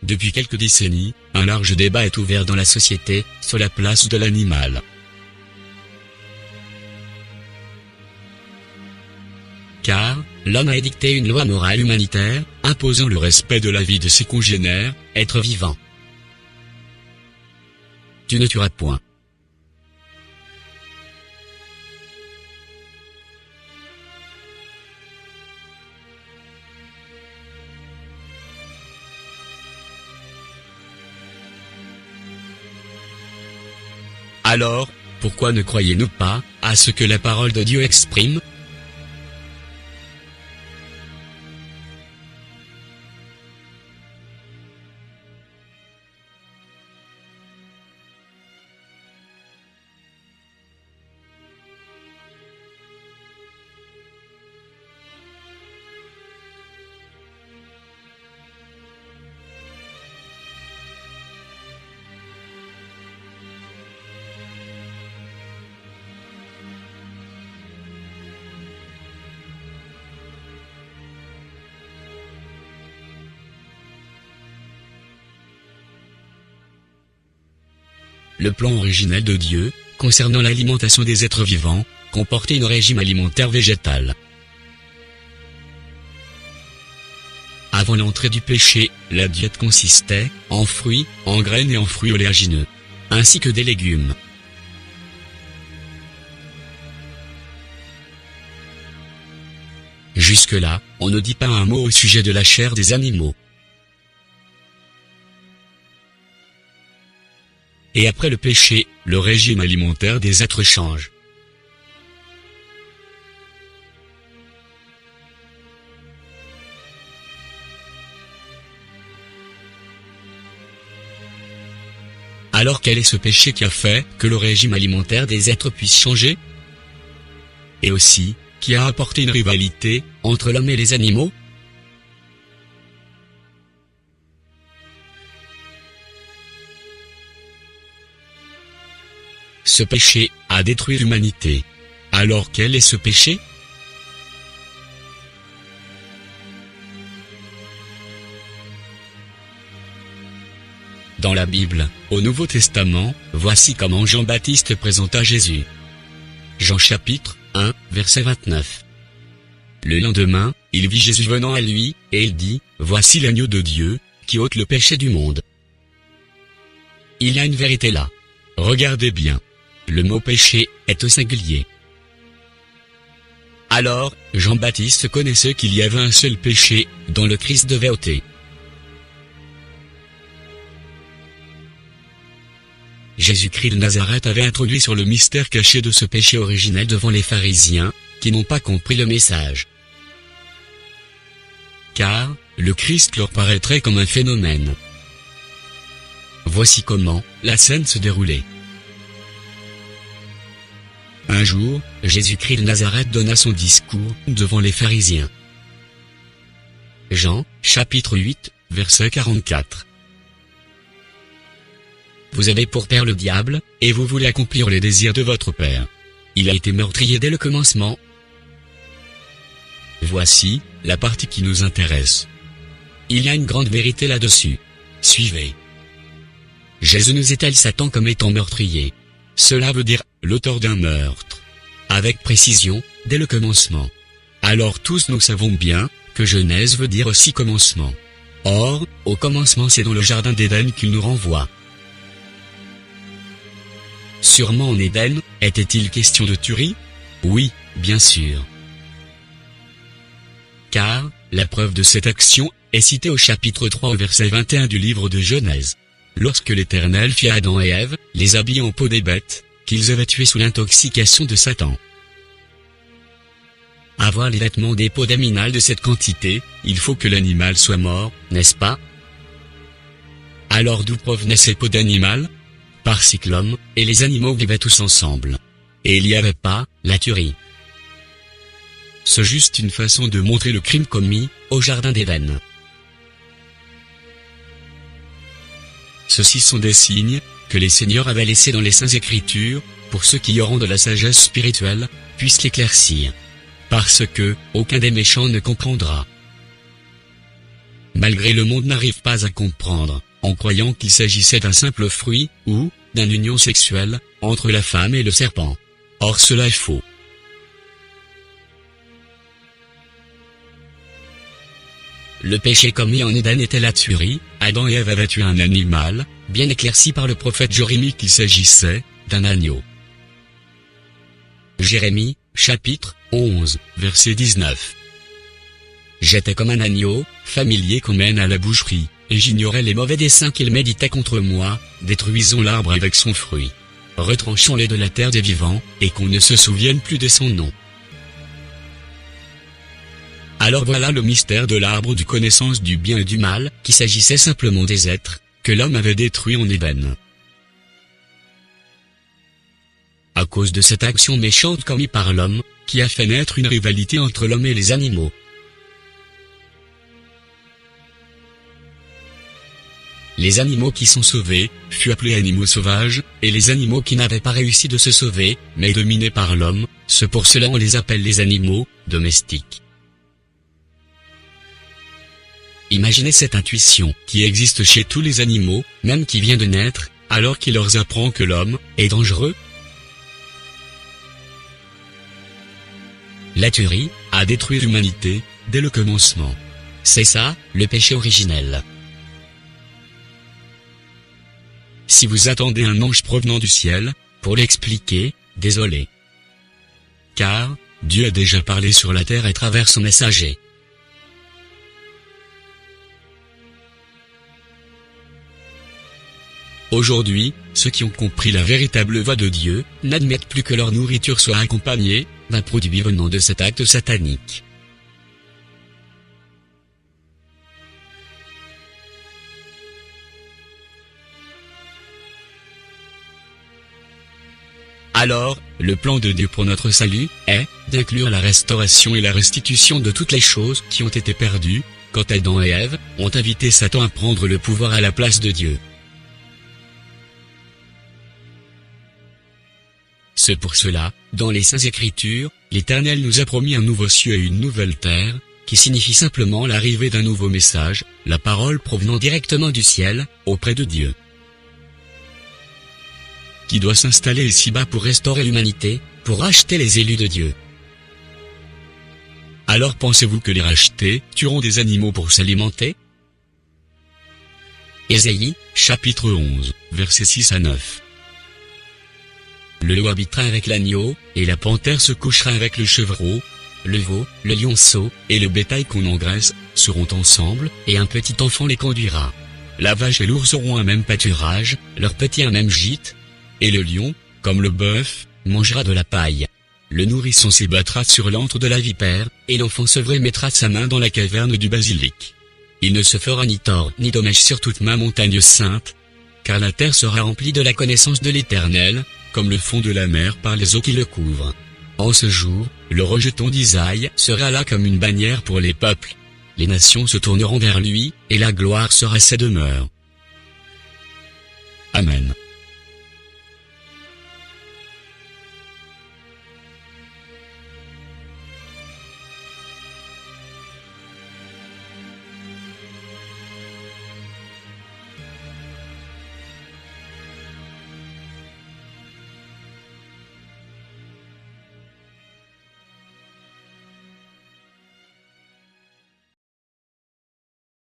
depuis quelques décennies, un large débat est ouvert dans la société sur la place de l'animal. Car, l'homme a édicté une loi morale humanitaire, imposant le respect de la vie de ses congénères, êtres vivants. Tu ne tueras point. Alors, pourquoi ne croyez-nous pas à ce que la parole de Dieu exprime ? Le plan originel de Dieu, concernant l'alimentation des êtres vivants, comportait un régime alimentaire végétal. Avant l'entrée du péché, la diète consistait en fruits, en graines et en fruits oléagineux, ainsi que des légumes. Jusque-là, on ne dit pas un mot au sujet de la chair des animaux. Et après le péché, le régime alimentaire des êtres change. Alors quel est ce péché qui a fait que le régime alimentaire des êtres puisse changer? Et aussi, qui a apporté une rivalité entre l'homme et les animaux? Ce péché a détruit l'humanité. Alors quel est ce péché? Dans la Bible, au Nouveau Testament, voici comment Jean-Baptiste présenta Jésus. Jean chapitre 1, verset 29. Le lendemain, il vit Jésus venant à lui, et il dit, « Voici l'agneau de Dieu, qui ôte le péché du monde. » Il y a une vérité là. Regardez bien. Le mot péché est au singulier. Alors, Jean-Baptiste connaissait qu'il y avait un seul péché dont le Christ devait ôter. Jésus-Christ de Nazareth avait introduit sur le mystère caché de ce péché originel devant les pharisiens, qui n'ont pas compris le message. Car, le Christ leur paraîtrait comme un phénomène. Voici comment la scène se déroulait. Un jour, Jésus-Christ de Nazareth donna son discours devant les pharisiens. Jean, chapitre 8, verset 44. Vous avez pour père le diable, et vous voulez accomplir les désirs de votre père. Il a été meurtrier dès le commencement. Voici la partie qui nous intéresse. Il y a une grande vérité là-dessus. Suivez. Jésus nous étale Satan comme étant meurtrier. Cela veut dire l'auteur d'un meurtre. Avec précision, dès le commencement. Alors tous nous savons bien que Genèse veut dire aussi commencement. Or, au commencement c'est dans le jardin d'Éden qu'il nous renvoie. Sûrement en Éden, était-il question de tuerie? Oui, bien sûr. Car, la preuve de cette action est citée au chapitre 3 au verset 21 du livre de Genèse. Lorsque l'Éternel fit à Adam et Ève, les habiller en peau des bêtes, qu'ils avaient tuées sous l'intoxication de Satan. Avoir les vêtements des peaux d'animal de cette quantité, il faut que l'animal soit mort, n'est-ce pas? Alors d'où provenaient ces peaux d'animal? Parce que l'homme et les animaux vivaient tous ensemble. Et il n'y avait pas la tuerie. C'est juste une façon de montrer le crime commis au jardin d'Éden. Ceux-ci sont des signes que les seigneurs avaient laissés dans les Saintes Écritures, pour ceux qui auront de la sagesse spirituelle, puissent l'éclaircir. Parce que aucun des méchants ne comprendra. malgré le monde n'arrive pas à comprendre, en croyant qu'il s'agissait d'un simple fruit, ou d'une union sexuelle, entre la femme et le serpent. Or cela est faux. Le péché commis en Éden était la tuerie. Adam et Ève avaient tué un animal, bien éclairci par le prophète Jérémie qu'il s'agissait d'un agneau. Jérémie, chapitre 11, verset 19. J'étais comme un agneau, familier qu'on mène à la boucherie, et j'ignorais les mauvais desseins qu'il méditait contre moi. Détruisons l'arbre avec son fruit. Retranchons-les de la terre des vivants, et qu'on ne se souvienne plus de son nom. Alors voilà le mystère de l'arbre de connaissance du bien et du mal, qu'il s'agissait simplement des êtres que l'homme avait détruits en Éden. À cause de cette action méchante commise par l'homme, qui a fait naître une rivalité entre l'homme et les animaux. Les animaux qui sont sauvés furent appelés animaux sauvages, et les animaux qui n'avaient pas réussi de se sauver, mais dominés par l'homme, c'est pour cela on les appelle les animaux domestiques. Imaginez cette intuition qui existe chez tous les animaux, même qui vient de naître, alors qu'il leur apprend que l'homme est dangereux. La tuerie a détruit l'humanité dès le commencement. C'est ça, le péché originel. Si vous attendez un ange provenant du ciel pour l'expliquer, désolé. Car Dieu a déjà parlé sur la terre à travers son messager. Aujourd'hui, ceux qui ont compris la véritable voie de Dieu n'admettent plus que leur nourriture soit accompagnée d'un produit venant de cet acte satanique. Alors, le plan de Dieu pour notre salut est d'inclure la restauration et la restitution de toutes les choses qui ont été perdues, quand Adam et Ève ont invité Satan à prendre le pouvoir à la place de Dieu. C'est pour cela, dans les Saintes Écritures, l'Éternel nous a promis un nouveau ciel et une nouvelle terre, qui signifie simplement l'arrivée d'un nouveau message, la parole provenant directement du ciel, auprès de Dieu, qui doit s'installer ici-bas pour restaurer l'humanité, pour racheter les élus de Dieu. Alors pensez-vous que les rachetés tueront des animaux pour s'alimenter? Ésaïe, chapitre 11, versets 6 à 9. Le loup habitera avec l'agneau, et la panthère se couchera avec le chevreau. Le veau, le lionceau, et le bétail qu'on engraisse, seront ensemble, et un petit enfant les conduira. La vache et l'ours auront un même pâturage, leurs petits un même gîte. Et le lion, comme le bœuf, mangera de la paille. Le nourrisson s'ébattra sur l'antre de la vipère, et l'enfant sevré mettra sa main dans la caverne du basilic. Il ne se fera ni tort ni dommage sur toute ma montagne sainte, car la terre sera remplie de la connaissance de l'Éternel, comme le fond de la mer par les eaux qui le couvrent. En ce jour, le rejeton d'Isaïe sera là comme une bannière pour les peuples. Les nations se tourneront vers lui, et la gloire sera sa demeure. Amen.